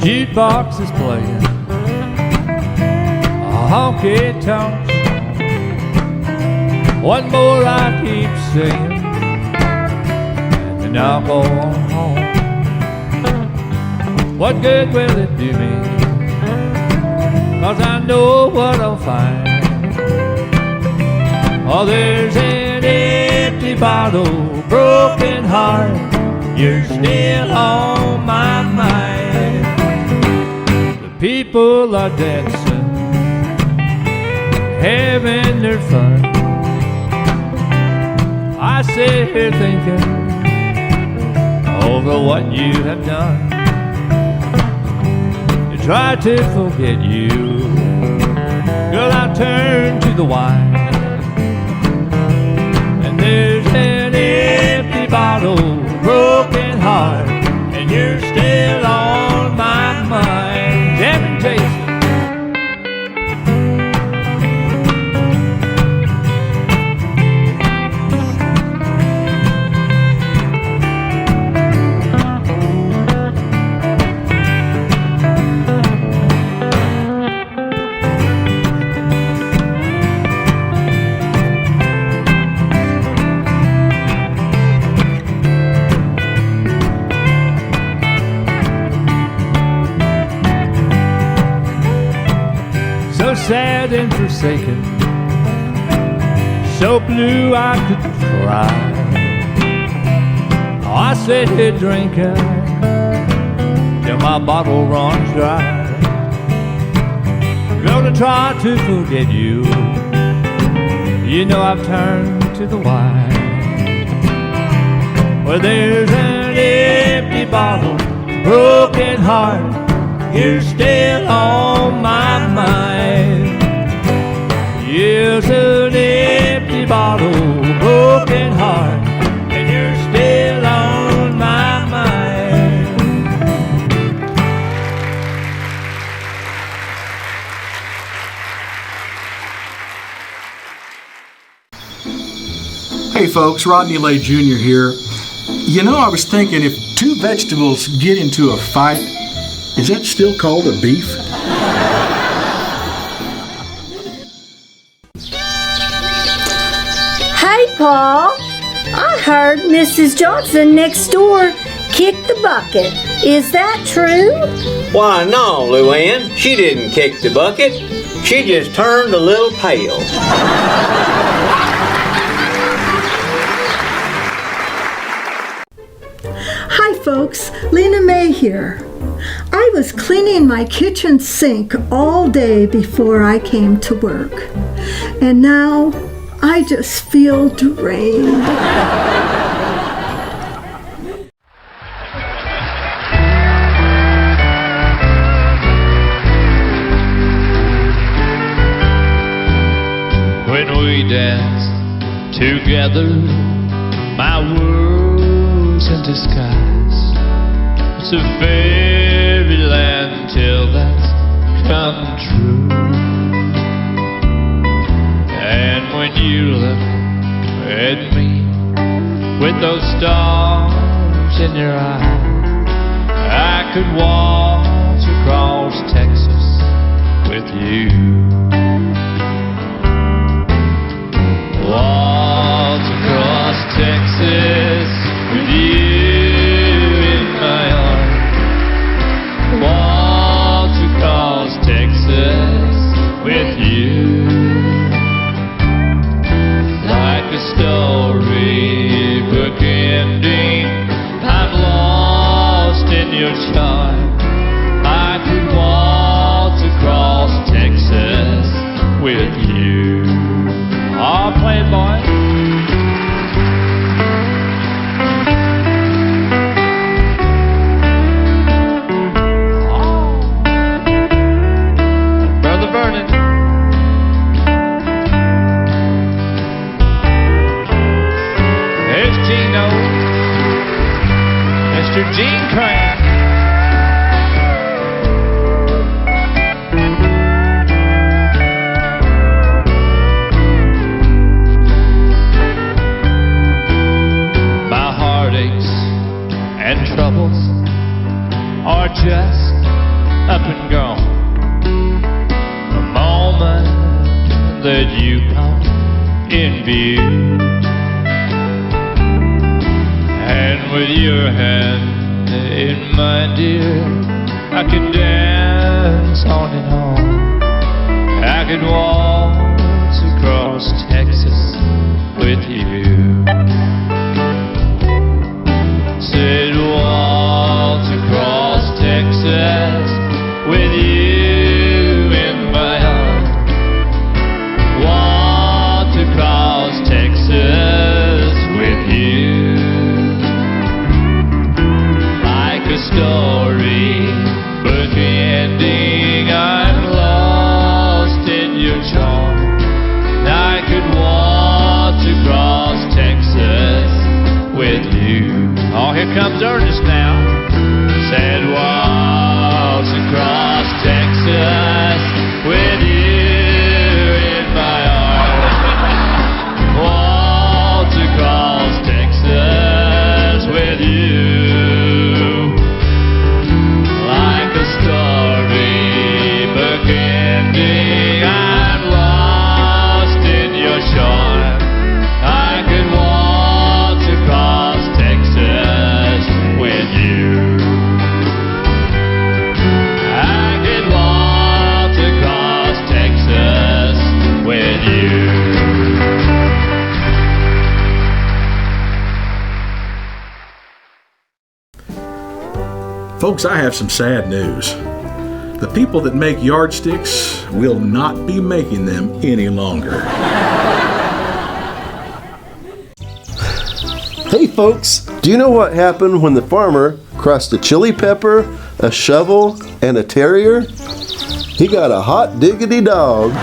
jukebox is playing a honky-tonk song. One more I keep singing, and then I'll go on home. What good will it do me? 'Cause I know what I'll find. Oh, there's an empty bottle, broken heart, you're still on my mind. The people are dancing, having their fun. I sit here thinking over what you have done. To try to forget you, girl, I turn to the wine. And there's an empty bottle, broken heart, and you're still on my mind. Damn it, Jason. So sad and forsaken, so blue I could cry. Oh, I sit here drinking till my bottle runs dry. Gonna try to forget you, you know I've turned to the wine. Well, there's an empty bottle, broken heart, you're still on my mind. Yes, an empty bottle, broken heart, and you're still on my mind. Hey folks, Rodney Lay Jr. here. You know, I was thinking, if two vegetables get into a fight, is that still called a beef? Hey, Paul. I heard Mrs. Johnson next door kicked the bucket. Is that true? Why, no, Luann. She didn't kick the bucket. She just turned a little pale. Hi folks, Lena May here. I was cleaning my kitchen sink all day before I came to work. And now I just feel drained. When we dance together, my world's in disguise. It's a fairyland till that's come true. And when you look at me with those stars in your eyes, I could waltz across Texas with you. Waltz across Texas with you in my arms. Waltz across Texas with you. Like a storybook ending, I'm lost in your charm. I could waltz across Texas with you. Oh, play it, boy. Oh. Brother Vernon. There's Gino. Mr. Gene Crane. troubles are just up and gone. A moment that you caught in view, and with your hand in mine, dear, I could dance on and on. I could waltz across Texas with you. Said waltz across Texas with you in my arms. Waltz across Texas with you. Like a story, but the ending, I'm lost in your charm. I could waltz across Texas with you. Oh, here comes Ernest now. Said waltz across Texas with you in my arms. Waltz across Texas with you. Like a story book ending, I'm lost in your charm. I could waltz across Texas with you. I could waltz across Texas with you. Folks, I have some sad news. The people that make yardsticks will not be making them any longer. Hey folks, do you know what happened when the farmer crossed a chili pepper, a shovel, and a terrier? He got a hot diggity dog.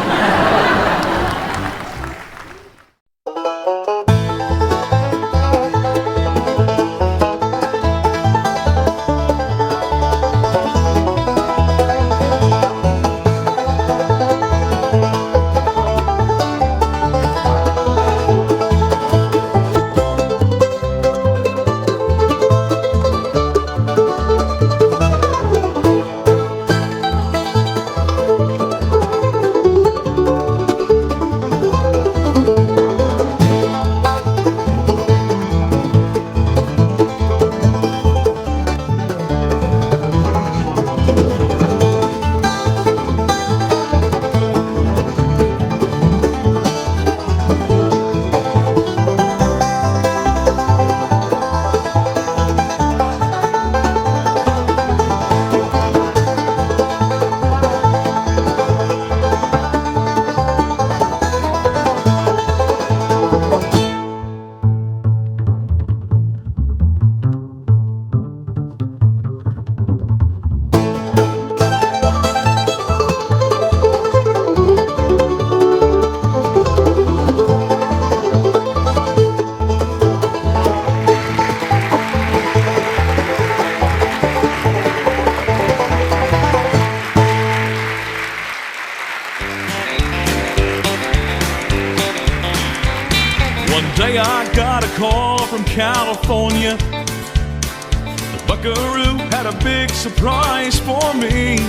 One day I got a call from California. The buckaroo had a big surprise for me.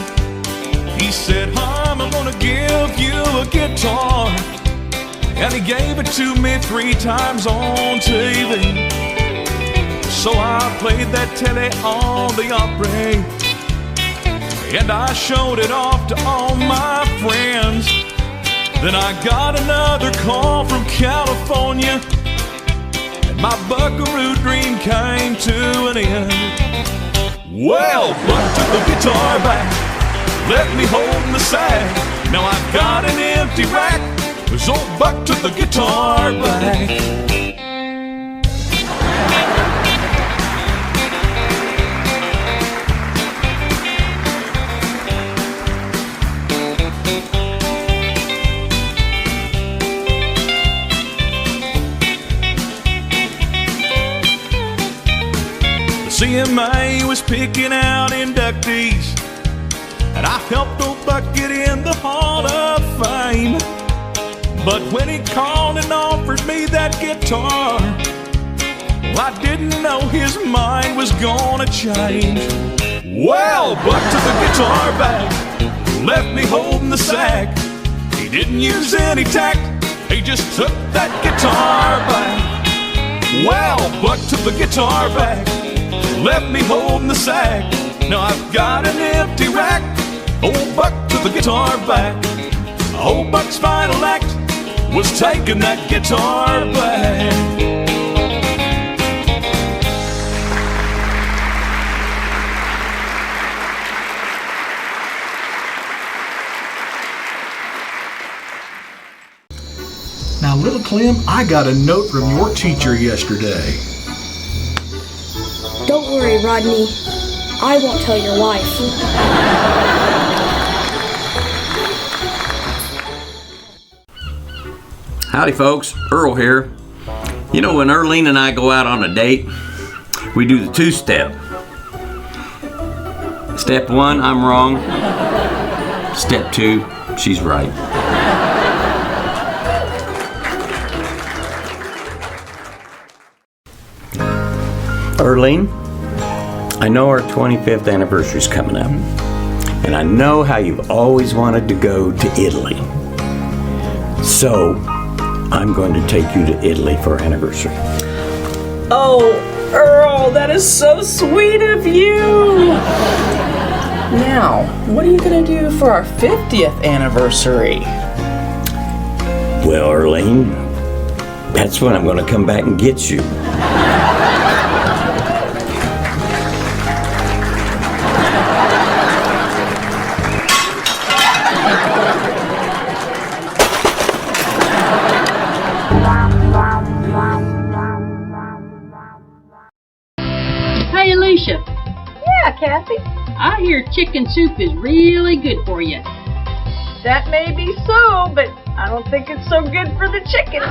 He said, "Hum, I'm gonna give you a guitar." And he gave it to me 3 times on TV. So I played that Tele on the Opry, and I showed it off to all my friends. Then I got another call from California, and my buckaroo dream came to an end. Well, Buck took the guitar back, let me hold the sack. Now I've got an empty rack, 'cause old Buck took the guitar back. CMA was picking out inductees, and I helped old Buck get in the Hall of Fame. But when he called and offered me that guitar, well, I didn't know his mind was gonna change. Well, Buck took the guitar back, left me holding the sack. He didn't use any tact, he just took that guitar back. Well, Buck took the guitar back, left me holding the sack. Now I've got an empty rack. Old Buck took the guitar back. Old Buck's final act was taking that guitar back. Now, little Clem, I got a note from your teacher yesterday. Don't worry, Rodney. I won't tell your wife. Howdy folks, Earl here. You know, when Earlene and I go out on a date, we do the two-step. Step one, I'm wrong. Step two, she's right. Earlene, I know our 25th anniversary is coming up, and I know how you've always wanted to go to Italy. So, I'm going to take you to Italy for our anniversary. Oh, Earl, that is so sweet of you. Now, what are you going to do for our 50th anniversary? Well, Earlene, that's when I'm going to come back and get you. Hey, Alicia. Yeah, Kathy. I hear chicken soup is really good for you. That may be so, but I don't think it's so good for the chicken.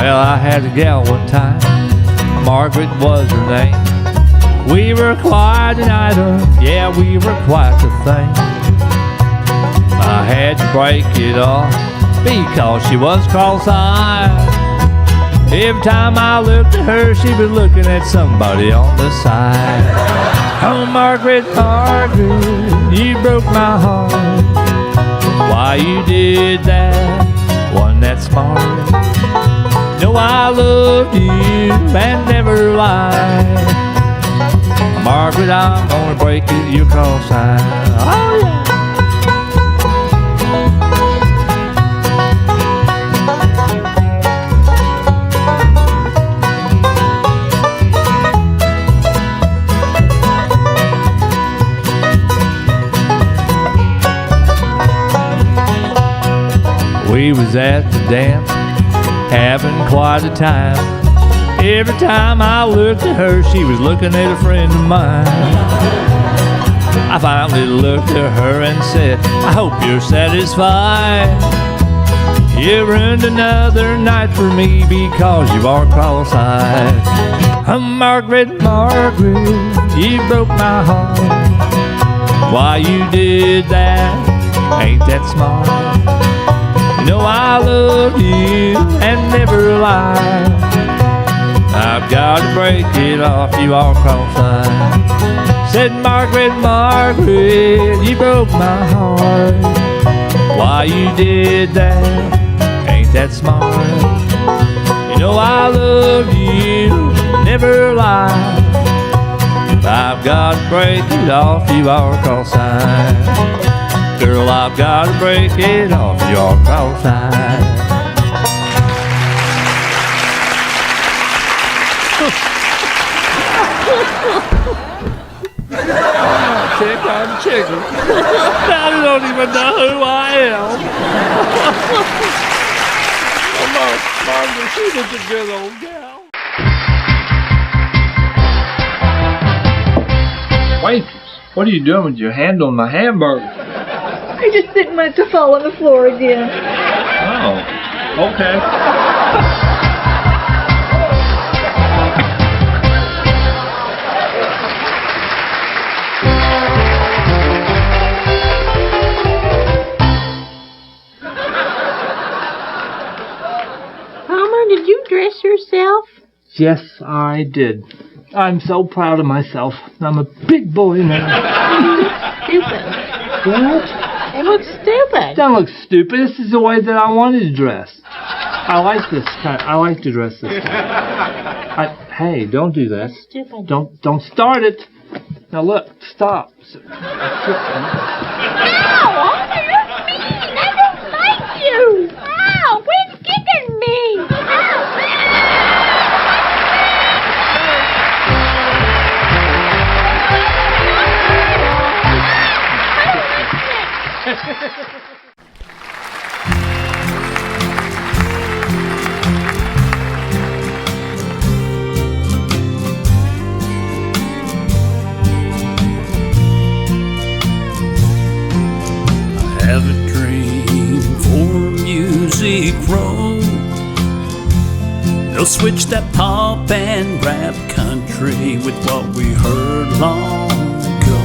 Well, I had a gal one time, Margaret was her name. We were quite an item, yeah, we were quite the thing. I had to break it off because she was cross-eyed. Every time I looked at her, she was looking at somebody on the side. Oh, Margaret, Margaret, you broke my heart. Why you did that? Wasn't that smart? No, I loved you and never lied. Margaret, I'm gonna break it, you cross-eyed. Oh, yeah. We was at the dance, having quite a time. Every time I looked at her, she was looking at a friend of mine. I finally looked at her and said, I hope you're satisfied. You ruined another night for me because you are cross-eyed. Oh, Margaret, Margaret, you broke my heart. Why you did that? Ain't that smart? You know I love you and never lied. I've got to break it off, you all cross-eyed. Said Margaret, Margaret, you broke my heart. Why you did that? Ain't that smart? You know I love you, never lied. I've got to break it off, you all cross-eyed. Girl, I've got to break it off, you all cross-eyed. I'm chicken. Now they don't even know who I am. Margaret, she was a good old gal. Waitress, what are you doing with your hand on my hamburger? I just didn't want it to fall on the floor again. Oh, okay. Did you dress yourself? Yes, I did. I'm so proud of myself. I'm a big boy now. You look stupid. What? It looks stupid. Don't look stupid. This is the way that I wanted to dress. I like this kind. I like to dress this kind. Hey, don't do that. That's stupid. Don't start it. Now look, stop. Ow! You're mean. I don't like you. Ow! Quit kicking me. Have a dream for Music Row. They'll switch that pop and rap country with what we heard long ago.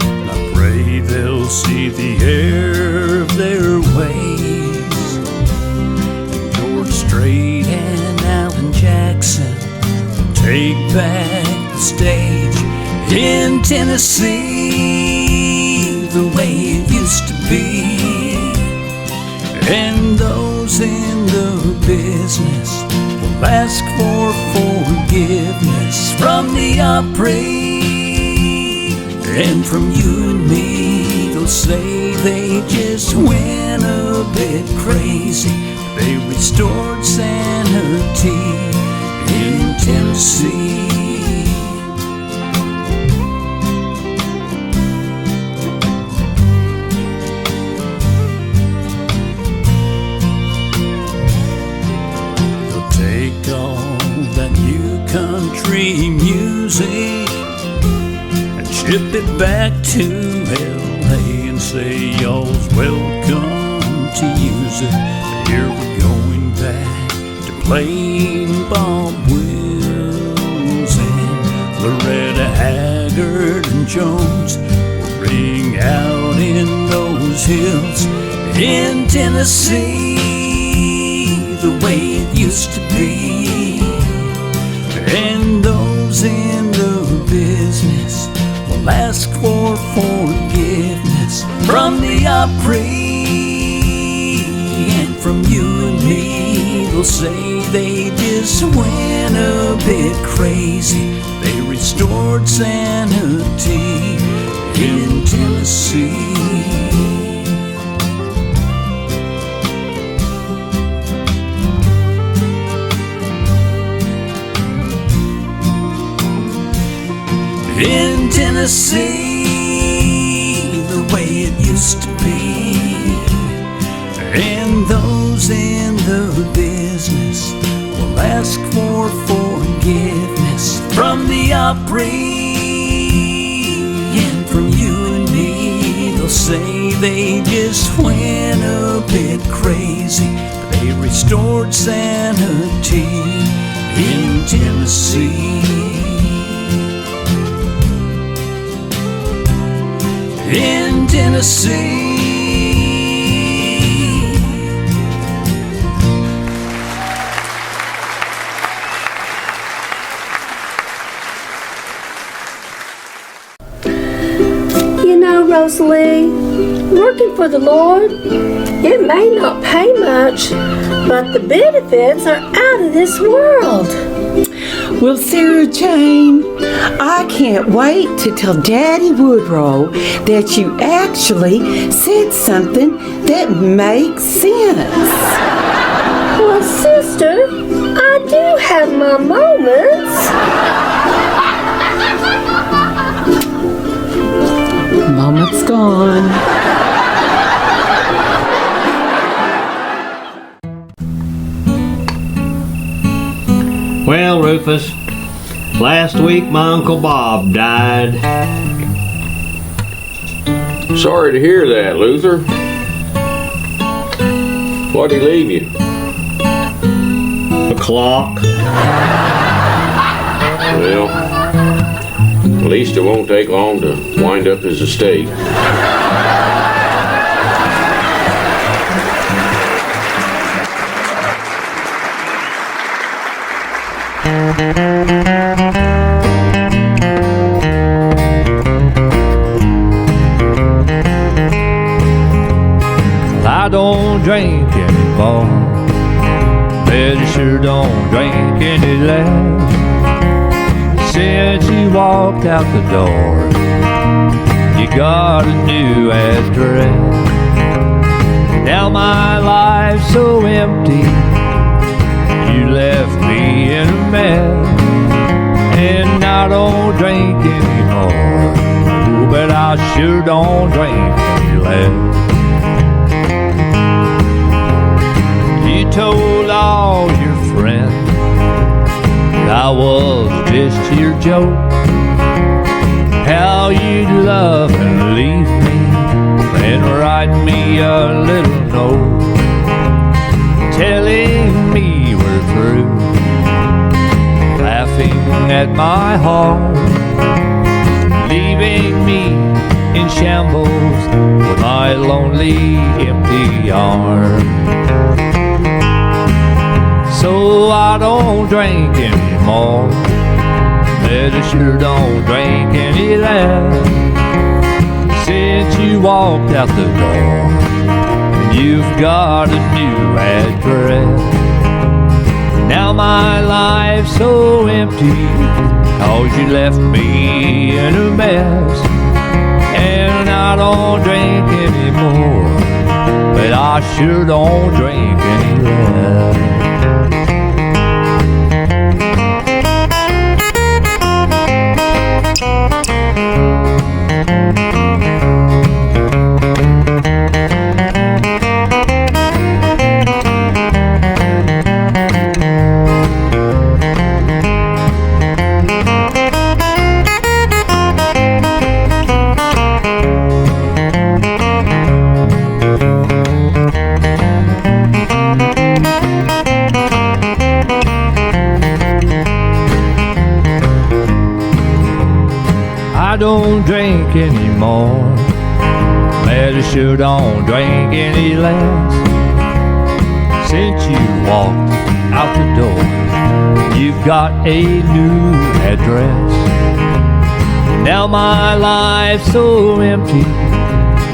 And I pray they'll see the error of their ways. And George Strait and Alan Jackson will take back the stage in Tennessee the way it used to be. And those in the business will ask for forgiveness from the Opry. And from you and me, they'll say they just went a bit crazy. They restored sanity in Tennessee. Country music and ship it back to LA and say y'all's welcome to use it. But here we're going back to playing Bob Wills and Loretta, Haggard, and Jones will ring out in those hills in Tennessee, the way it used to be. And those in the business will ask for forgiveness from the Opry, and from you and me. They'll say they just went a bit crazy. They restored sanity in Tennessee. In Tennessee, the way it used to be. And those in the business will ask for forgiveness from the Opry, and from you and me. They'll say they just went a bit crazy, but they restored sanity in Tennessee. In Tennessee. You know, Rosalie, working for the Lord, it may not pay much, but the benefits are out of this world. Well, Sarah Jane, I can't wait to tell Daddy Woodrow that you actually said something that makes sense. Well, sister, I do have my moments. Moment's gone. Well, Rufus, last week my Uncle Bob died. Sorry to hear that, Luther. What'd he leave you? A clock. Well, at least it won't take long to wind up his estate. I don't drink anymore, but I sure don't drink any less. Since you walked out the door, you got a new address. Now my life's so empty, you left me in a mess. And I don't drink anymore, ooh, but I sure don't drink any less. You told all your friends that I was just your joke, how you'd love and leave me and write me a little note telling me we're through, laughing at my heart, leaving me in shambles with my lonely empty arms. So I don't drink anymore, but I sure don't drink any less. Since you walked out the door, and you've got a new address. Now my life's so empty, 'cause you left me in a mess. And I don't drink anymore, but I sure don't drink any less. don't drink anymore. But I sure don't drink any less. Since you walked out the door, you've got a new address. Now my life's so empty,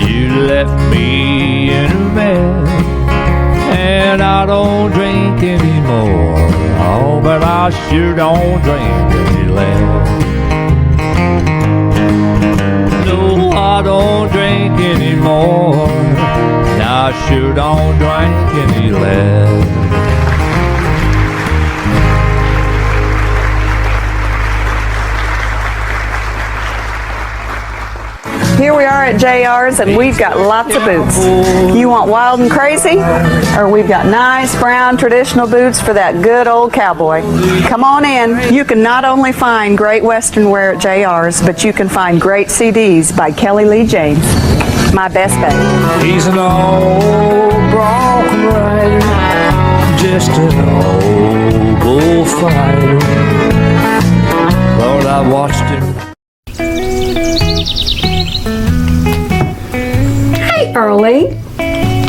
you left me in a mess. And I don't drink anymore, oh, but I sure don't drink any less. No, I don't drink anymore, I sure don't drink any less. Here we are at JR's and we've got lots of boots. You want wild and crazy? Or we've got nice brown traditional boots for that good old cowboy. Come on in. You can not only find great Western wear at JR's, but you can find great CDs by Kelly Lee James, my best babe. He's an old bronc rider, just an old bullfighter. Lord, I watched him. Hey, Early.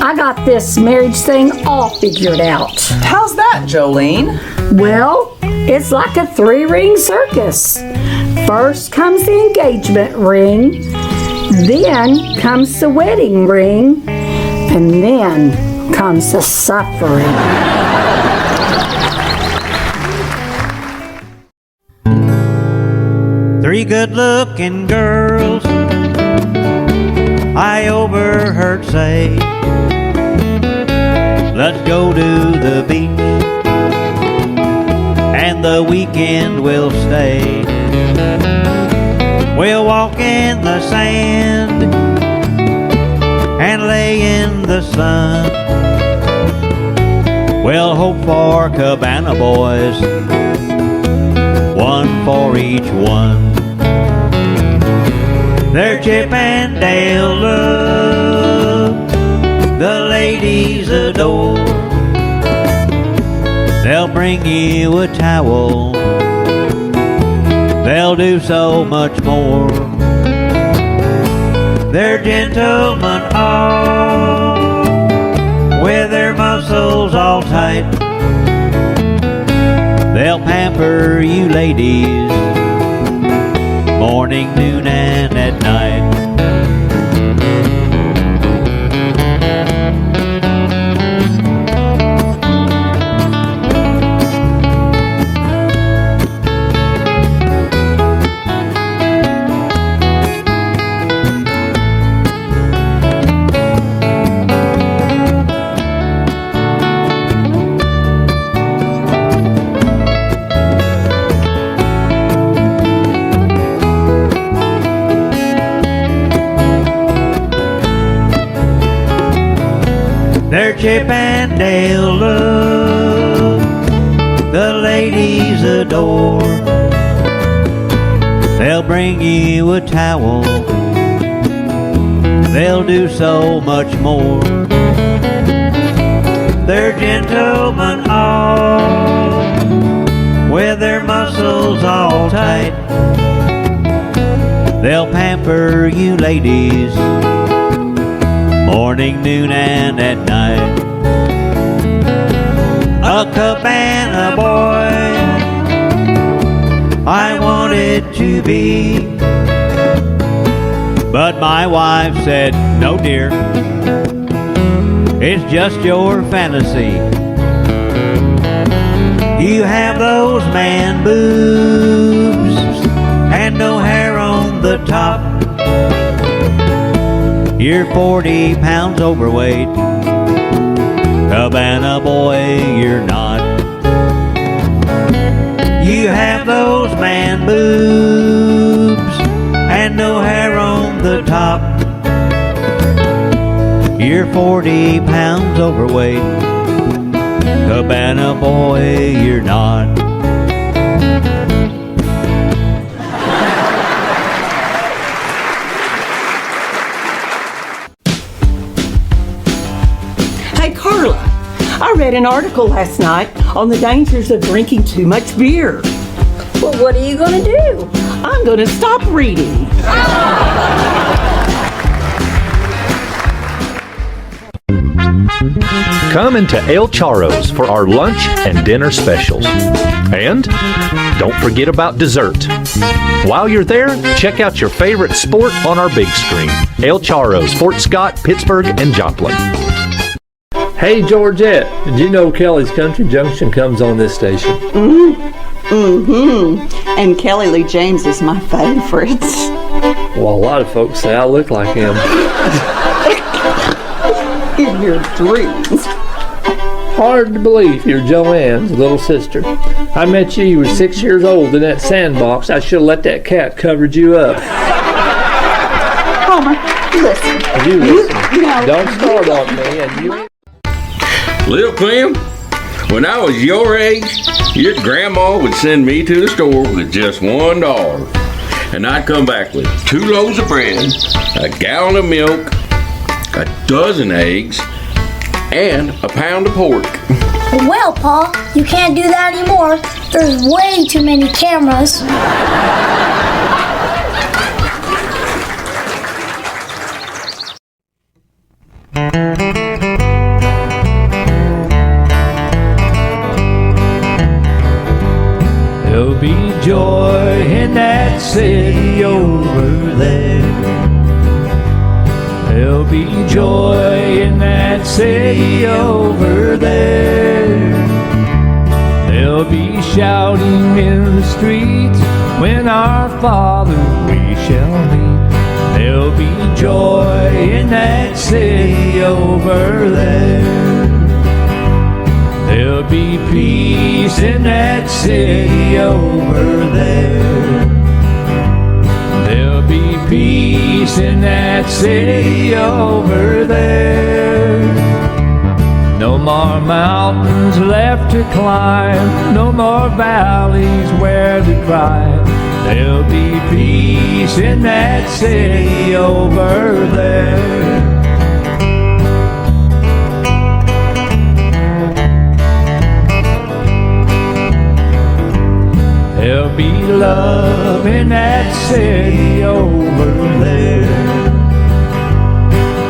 I got this marriage thing all figured out. How's that, Jolene? Well, it's like a 3-ring circus. First comes the engagement ring, then comes the wedding ring, and then comes the suffering. Three good-looking girls I overheard say, let's go to the beach and the weekend we'll stay. We'll walk in the sand and lay in the sun. We'll hope for cabana boys, one for each one. They're Chip and Dale love, the ladies adore. They'll bring you a towel, they'll do so much more. They're gentlemen all, with their muscles all tight. They'll pamper you ladies, morning, noon, and at night. They're Chip and Dale love, the ladies adore. They'll bring you a towel, they'll do so much more. They're gentlemen all, with their muscles all tight. They'll pamper you ladies, morning, noon, and at night. A cabana boy I wanted to be, but my wife said, no dear, it's just your fantasy. You have those man boobs and no hair on the top. You're 40 pounds overweight, cabana boy, you're not. You have those man boobs and no hair on the top. You're 40 pounds overweight, cabana boy, you're not. Hey, Carla, I read an article last night on the dangers of drinking too much beer. Well, what are you going to do? I'm going to stop reading. Come into El Charro's for our lunch and dinner specials. And don't forget about dessert. While you're there, check out your favorite sport on our big screen. El Charro's, Fort Scott, Pittsburgh, and Joplin. Hey, Georgette, did you know Kelly's Country Junction comes on this station? And Kelly Lee James is my favorite. Well, a lot of folks say I look like him. In your dreams. Hard to believe you're Joanne's little sister. I met you were 6 years old in that sandbox. I should have let that cat covered you up. Homer, listen. You listen. Don't start on me. And you. Little Clem, when I was your age, your grandma would send me to the store with just $1. And I'd come back with 2 loaves of bread, a gallon of milk, a dozen eggs, and a pound of pork. Well, Pa, you can't do that anymore. There's way too many cameras. There'll be joy in that city over there. There'll be joy in that city over there. There'll be shouting in the streets when our Father we shall meet. There'll be joy in that city over there. There'll be peace in that city over there. There'll be peace in that city over there. No more mountains left to climb, no more valleys where to cry. There'll be peace in that city over there. There'll be love in that city over there.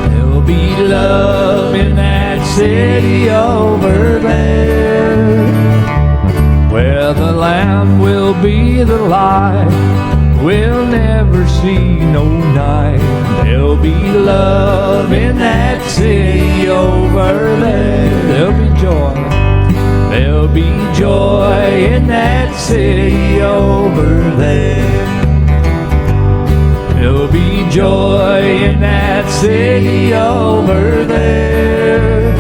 There'll be love in that city over there. Where the Lamb will be the light, we'll never see no night. There'll be love in that city over there. There'll be joy. There'll be joy in that city over there. There'll be joy in that city over there.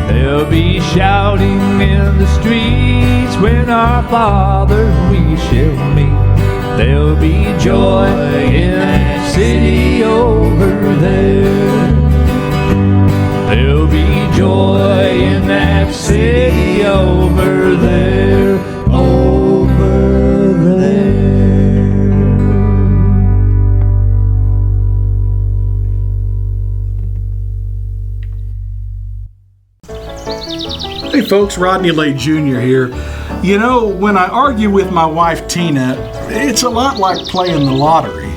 There'll be shouting in the streets when our Father we shall meet. There'll be joy in that city over there. There'll be joy in that city over there, over there. Hey folks, Rodney Lay Jr. here. You know, when I argue with my wife Tina, it's a lot like playing the lottery.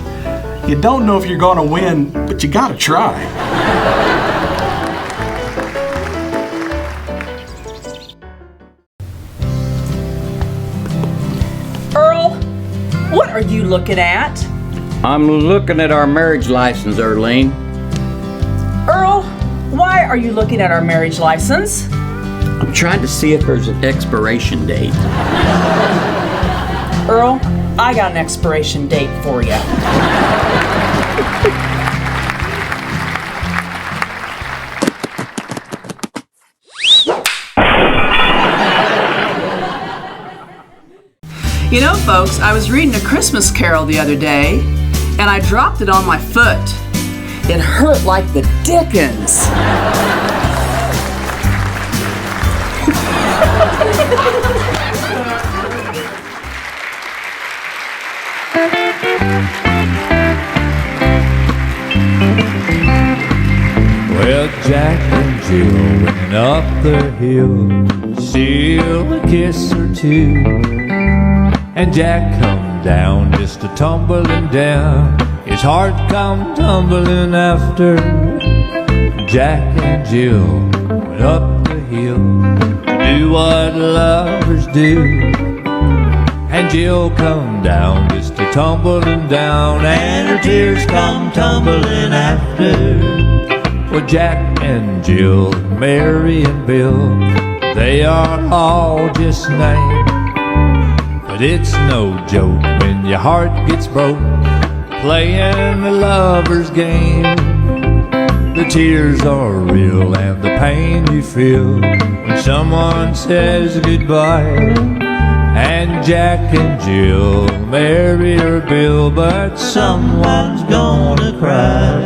You don't know if you're going to win, but you got to try. What are you looking at? I'm looking at our marriage license, Earlene. Earl, why are you looking at our marriage license? I'm trying to see if there's an expiration date. Earl, I got an expiration date for you. You know, folks, I was reading A Christmas Carol the other day, and I dropped it on my foot. It hurt like the dickens. Well, Jack and Jill went up the hill, steal a kiss or two. And Jack come down, just a tumbling down. His heart come tumbling after. Jack and Jill went up the hill to do what lovers do. And Jill come down, just a tumbling down, and her tears come tumbling after. Well, Jack and Jill, Mary and Bill, they are all just names. But it's no joke when your heart gets broke playing the lover's game. The tears are real and the pain you feel when someone says goodbye. And Jack and Jill, Mary or Bill, but someone's gonna cry.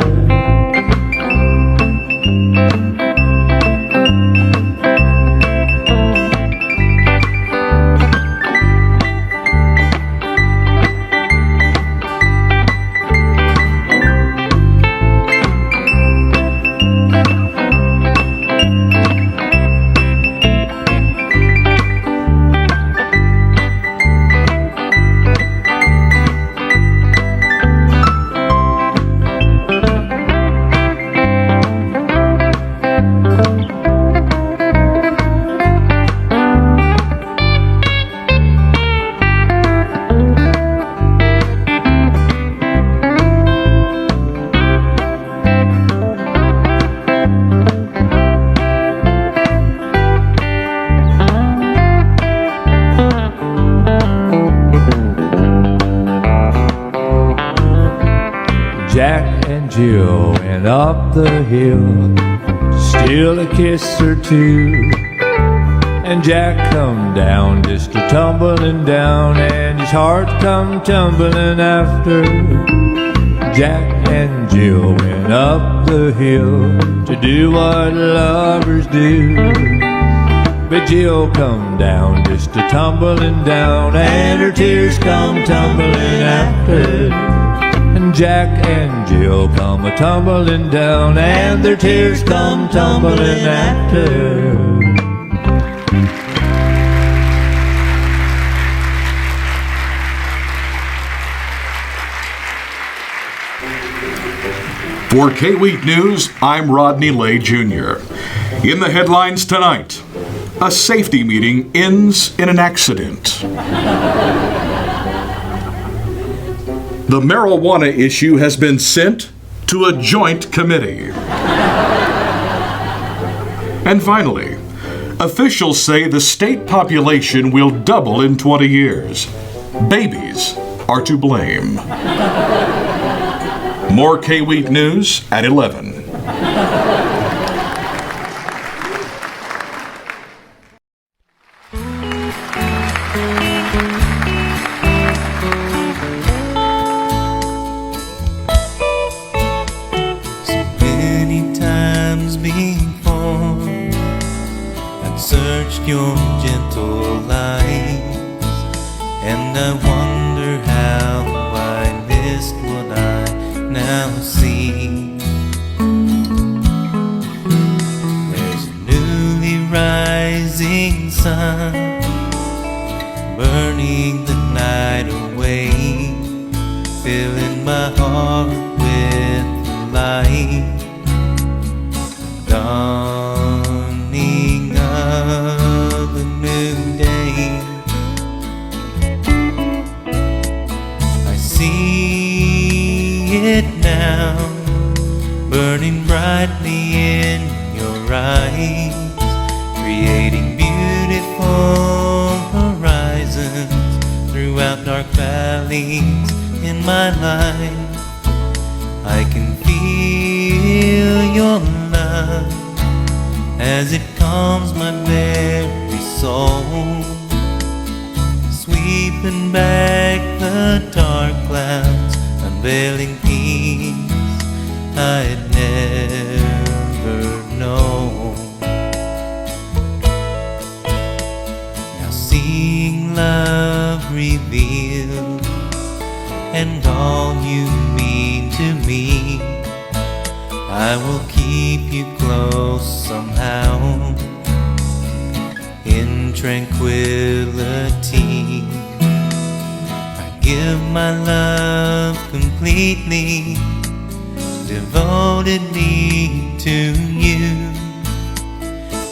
Jack and Jill went up the hill to steal a kiss or two. And Jack come down, just a tumbling down, and his heart come tumbling after. Jack and Jill went up the hill to do what lovers do. But Jill come down, just a tumbling down, and her tears come tumbling after. And Jack and Jill come a tumbling down, and their tears come tumbling after. For K-Week News, I'm Rodney Lay Jr. In the headlines tonight, a safety meeting ends in an accident. The marijuana issue has been sent to a joint committee. And finally, officials say the state population will double in 20 years. Babies are to blame. More K-Week News at 11. Your gentle light, and I wonder how I missed what I now see. There's a newly rising sun, burning the night away, filling my heart with light. Dawning of a new day, I see it now, burning brightly in your eyes, creating beautiful horizons throughout dark valleys in my life. I can feel your love as it calms my very soul, sweeping back the dark clouds, unveiling peace I had never known. Now seeing love revealed and all you mean to me, I will keep you close somehow in tranquility. I give my love completely, devotedly to you.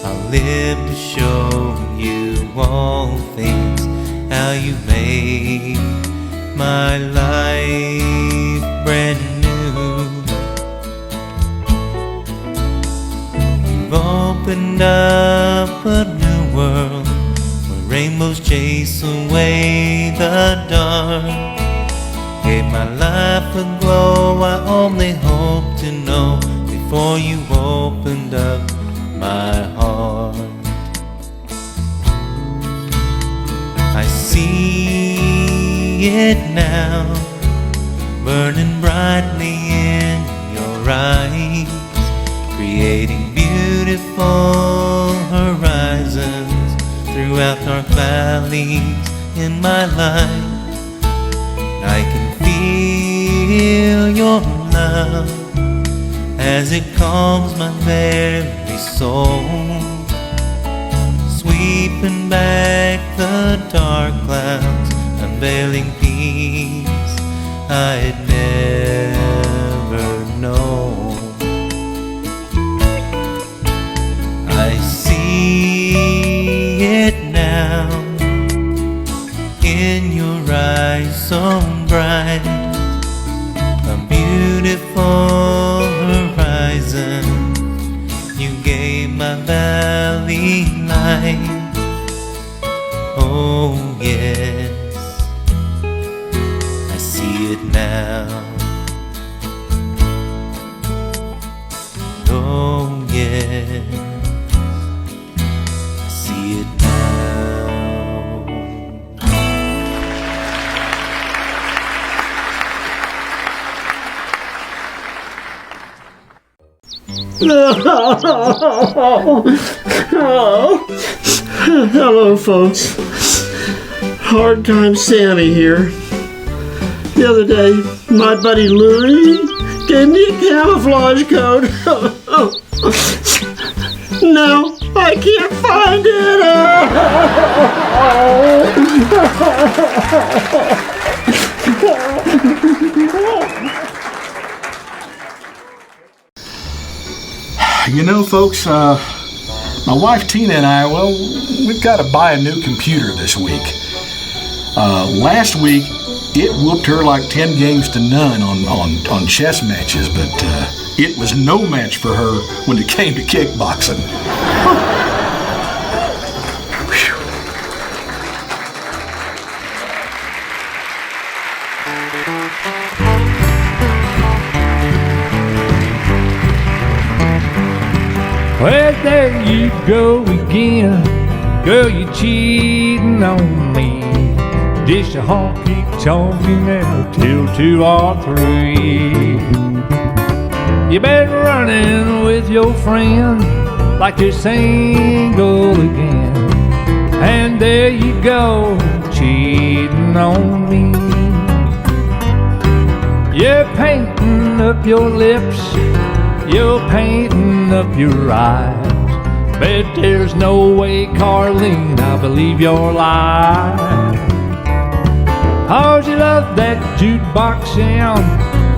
I'll live to show you all things, how you made my life brand new. You've opened up a new world where rainbows chase away the dark. Gave my life a glow I only hoped to know before you opened up my heart. I see it now, burning brightly in your eyes, creating beautiful horizons throughout dark valleys in my life. I can feel your love as it calms my very soul, sweeping back the dark clouds, unveiling peace I had never known. I see it now in your eyes so bright, a beautiful horizon you gave my valley light. Oh yes, I see it now. Oh yes, I see it now. Hello, folks. Hard Time Sammy here. The other day, my buddy Louie gave me a camouflage coat. Now I can't find it. You know, folks, my wife Tina and I, well, we've got to buy a new computer this week. Last week, it whooped her like 10 games to none on chess matches, but it was no match for her when it came to kickboxing. Well, there you go again. Girl, you cheating on me. Just a honky-tonky now till 2 or 3. You been running with your friend like you're single again. And there you go, cheating on me. You're painting up your lips, you're painting up your eyes. Bet there's no way, Carlene, I believe your lies. 'Cause you love that jukebox sound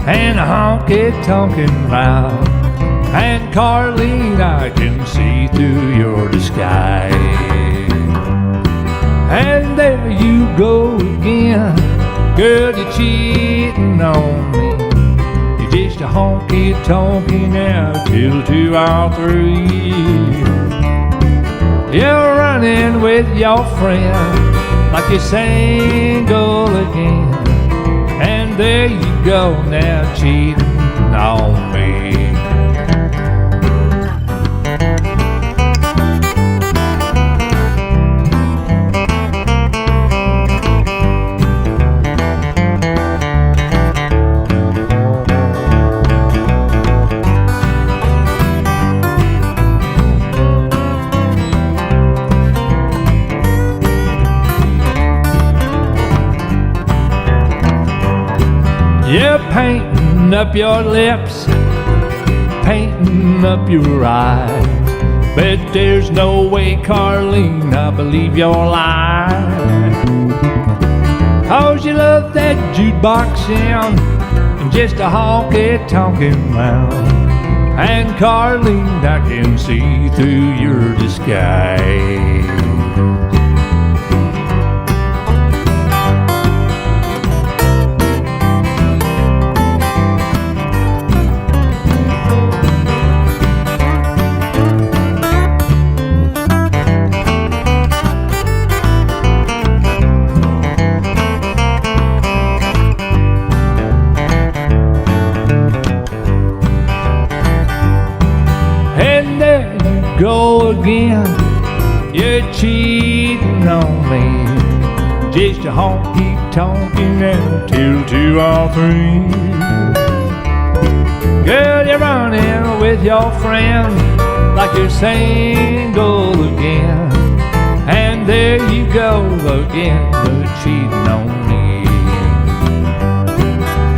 and a honky-tonkin' round. And Carlene, I can see through your disguise. And there you go again, girl, you're cheating on me. You're just a honky-tonky now till 2 or 3. You're running with your friend like you're single again. And there you go now, cheating on me. You're painting up your lips, painting up your eyes. Bet there's no way, Carlene, I believe your lies. 'cause you love that jukebox sound and just a honky-tonkin' mouth. And Carlene, I can see through your disguise. Go again, you're cheating on me. Just a honky-tonkin' and till 2 or 3. Girl, you're running with your friend like you're single again. And there you go again, you're cheating on me.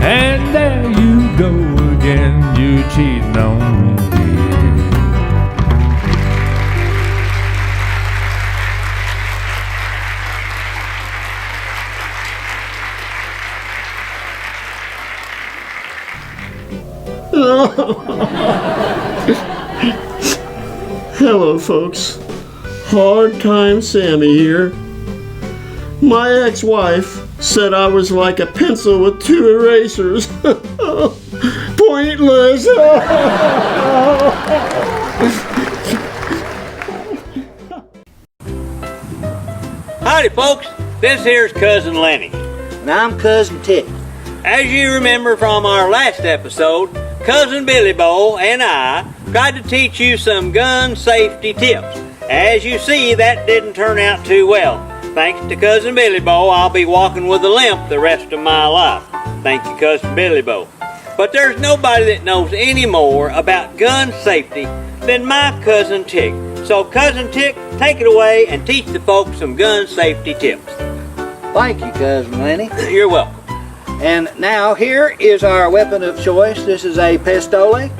And there you go again, you're cheating on me. Hello, folks. Hard Time Sammy here. My ex-wife said I was like a pencil with 2 erasers. Pointless. Howdy, folks. This here's Cousin Lenny. And I'm Cousin Tick. As you remember from our last episode, Cousin Billy Bo and I tried to teach you some gun safety tips. As you see, that didn't turn out too well. Thanks to Cousin Billy Bo, I'll be walking with a limp the rest of my life. Thank you, Cousin Billy Bo. But there's nobody that knows any more about gun safety than my Cousin Tick. So Cousin Tick, take it away and teach the folks some gun safety tips. Thank you, Cousin Lenny. You're welcome. And now here is our weapon of choice. This is a pistole, and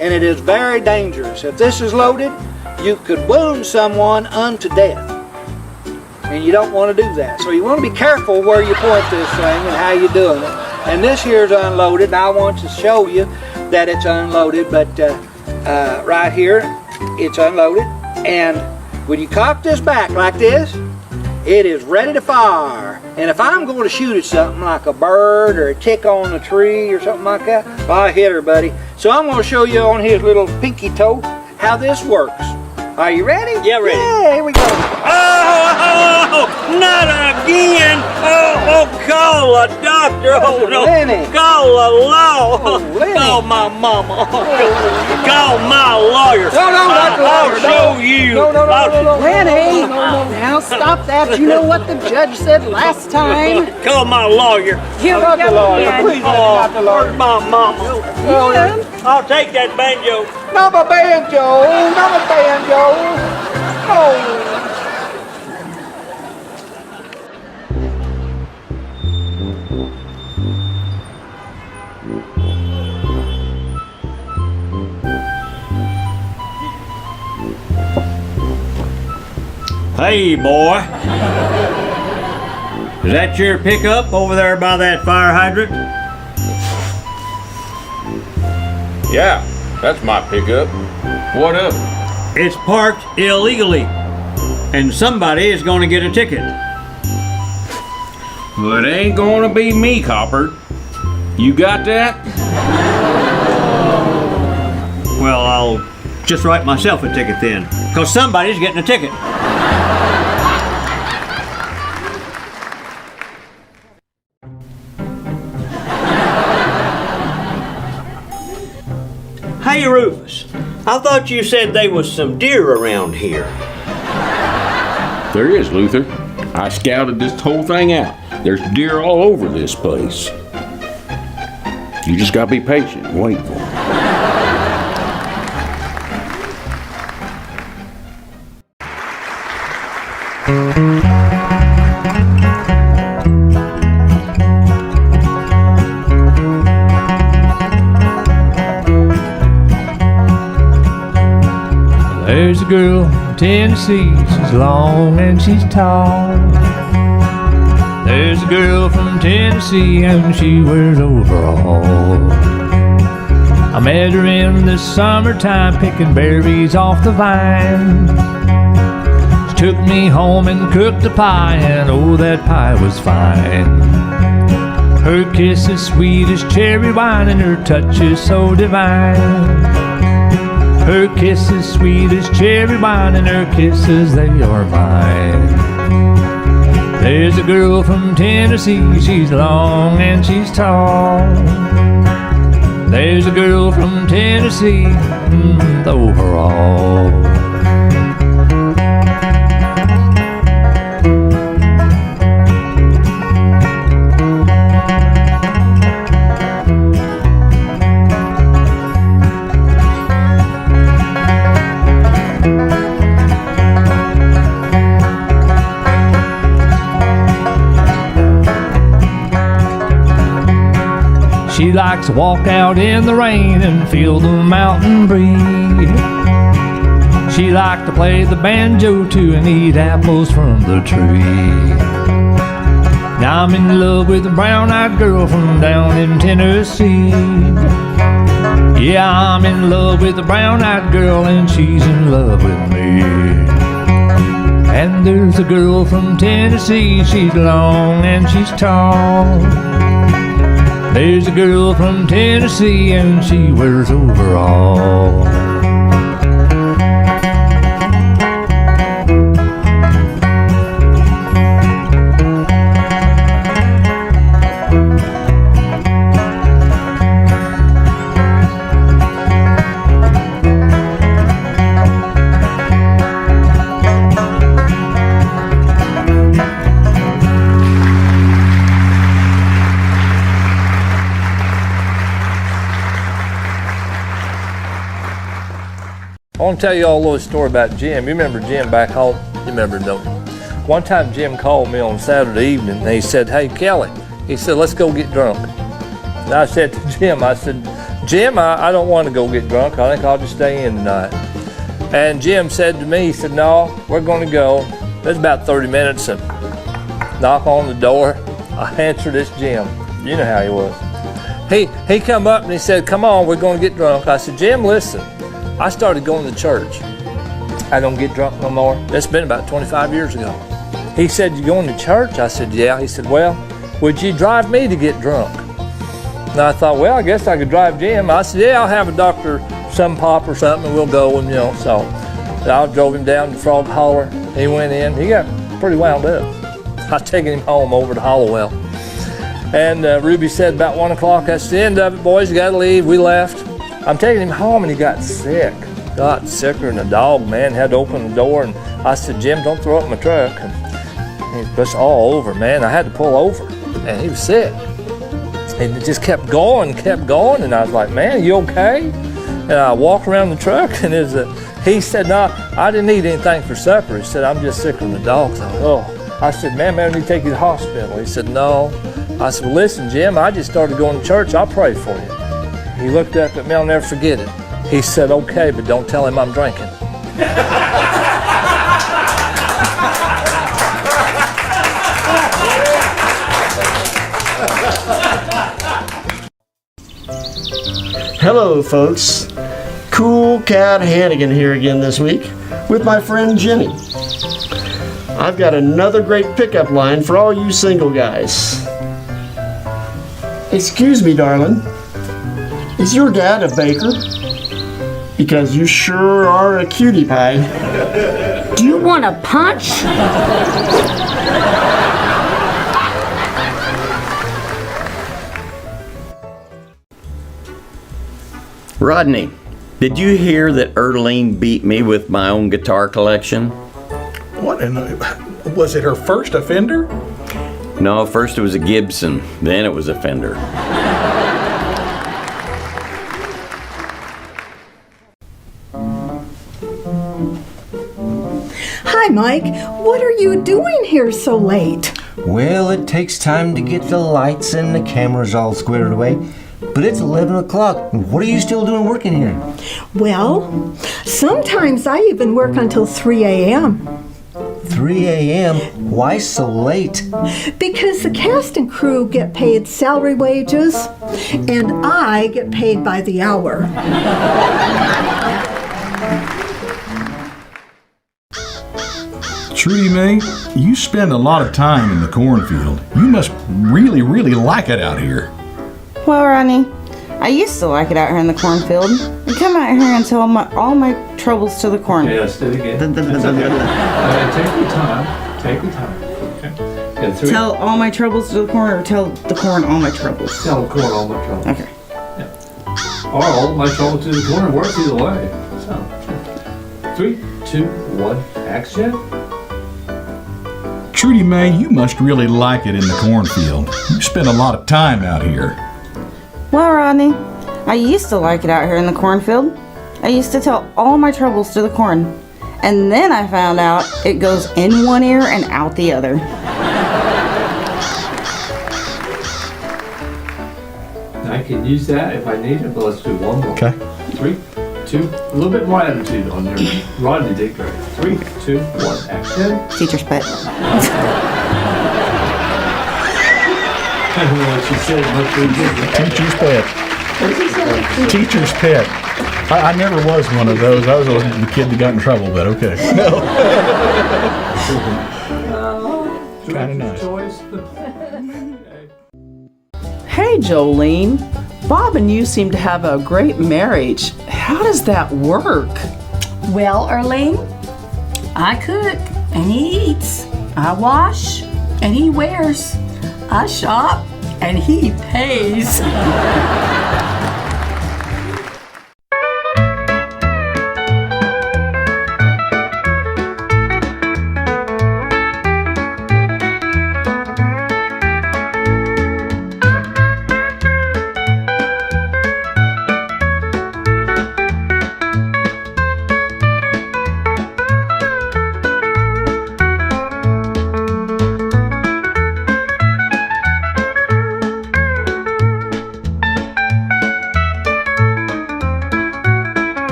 it is very dangerous. If this is loaded, you could wound someone unto death. And you don't want to do that. So you want to be careful where you point this thing and how you're doing it. And this here is unloaded, and I want to show you that it's unloaded, but right here, it's unloaded. And when you cock this back like this, it is ready to fire. And if I'm going to shoot at something like a bird or a tick on a tree or something like that, well, I hit her, buddy. So I'm going to show you on his little pinky toe how this works. Are you ready? Yeah, ready. Yeah, here we go. Oh, not again. Oh, call a doctor. Oh, no. Lenny. Call a law. Oh, Lenny. Call my mama. Call my lawyer. No, not the lawyer. I'll show you. No. Lenny, now stop that. You know what the judge said last time? Call my lawyer. Not the lawyer. Please, not the lawyer. Where's my mama? I'll take that banjo. Not a banjo. Not a banjo. Oh. Hey, boy. Is that your pickup over there by that fire hydrant? Yeah, that's my pickup. What of it? It's parked illegally, and somebody is going to get a ticket. Well, it ain't gonna be me, Copper. You got that? Well, I'll just write myself a ticket then, because somebody's getting a ticket. Hey, Rufus, I thought you said there was some deer around here. There is, Luther. I scouted this whole thing out. There's deer all over this place. You just gotta be patient and wait for it. There's a girl in Tennessee, she's long and she's tall. There's a girl from Tennessee and she wears overalls. I met her in the summertime picking berries off the vine. She took me home and cooked a pie, and oh, that pie was fine. Her kiss is sweet as cherry wine, and her touch is so divine. Her kiss is sweet as cherry wine, and her kisses, they are mine. There's a girl from Tennessee, she's long and she's tall. There's a girl from Tennessee, the overall. She likes to walk out in the rain and feel the mountain breeze. She likes to play the banjo too and eat apples from the tree. Now I'm in love with a brown-eyed girl from down in Tennessee. Yeah, I'm in love with a brown-eyed girl and she's in love with me. And there's a girl from Tennessee, she's long and she's tall. There's a girl from Tennessee and she wears overalls. I want to tell you all a little story about Jim. You remember Jim back home? You remember, don't you? One time Jim called me on Saturday evening and he said, "Hey, Kelly," he said, "let's go get drunk." And I said to Jim, "Jim, I don't want to go get drunk. I think I'll just stay in tonight." And Jim said to me, he said, "No, we're going to go." There's about 30 minutes and knock on the door. I answered, "It's Jim." You know how he was. He come up and he said, "Come on, we're going to get drunk." I said, "Jim, listen, I started going to church. I don't get drunk no more. That's been about 25 years ago." He said, "You going to church?" I said, "Yeah." He said, "Well, would you drive me to get drunk?" And I thought, well, I guess I could drive Jim. I said, "Yeah, I'll have a Dr. Some Pop or something and we'll go." And so I drove him down to Frog Holler. He went in. He got pretty wound up. I was taking him home over to Hollowell. And Ruby said about 1 o'clock, "That's the end of it, boys. You got to leave." We left. I'm taking him home and he got sick. Got sicker than a dog, man. Had to open the door and I said, "Jim, don't throw up my truck." And he was all over, man. I had to pull over and he was sick. And it just kept going. And I was like, "Man, you okay?" And I walked around the truck and he said, "No, I didn't eat anything for supper." He said, "I'm just sicker than a dog." So, I said, "Man, I need to take you to the hospital." He said, "No." I said, "Well, listen, Jim, I just started going to church. I'll pray for you." He looked up at me, I'll never forget it. He said, "Okay, but don't tell him I'm drinking." Hello, folks. Cool Cat Hannigan here again this week with my friend Jenny. I've got another great pickup line for all you single guys. "Excuse me, darling. Is your dad a baker? Because you sure are a cutie pie." Do you want a punch? Rodney, did you hear that Erlene beat me with my own guitar collection? What? Was it her first offender? No, first it was a Gibson, then it was a Fender. Hi, Mike. What are you doing here so late? Well, it takes time to get the lights and the cameras all squared away. But it's 11 o'clock. What are you still doing working here? Well, sometimes I even work until 3 a.m. 3 a.m.? Why so late? Because the cast and crew get paid salary wages, and I get paid by the hour. Trudy Mae, you spend a lot of time in the cornfield. You must really, really like it out here. Well, Rodney, I used to like it out here in the cornfield. I come out here and tell all my troubles to the corn. Okay, let's do it again. Take your time. Take your time. Okay. And 3. Tell all my troubles to the corn, or tell the corn all my troubles? Tell the corn all my troubles. Okay. Yeah. Or all my troubles to the corn. It works either way. So, 3, 2, 1, action. Trudy Mae, you must really like it in the cornfield. You spend a lot of time out here. Well, Rodney, I used to like it out here in the cornfield. I used to tell all my troubles to the corn. And then I found out it goes in one ear and out the other. I can use that if I need it, but let's do one more. Okay. 3, 2, a little bit more attitude on there. Rodney did great. 3, 2, 1, action. Teacher's pet. What she said, Teacher's pet. Teacher's pet. I never was one of those. I was the kid that got in trouble, but okay. No. Kind of nice. Hey, Jolene. Bob and you seem to have a great marriage. How does that work? Well, Erlene, I cook and he eats. I wash and he wears. I shop and he pays.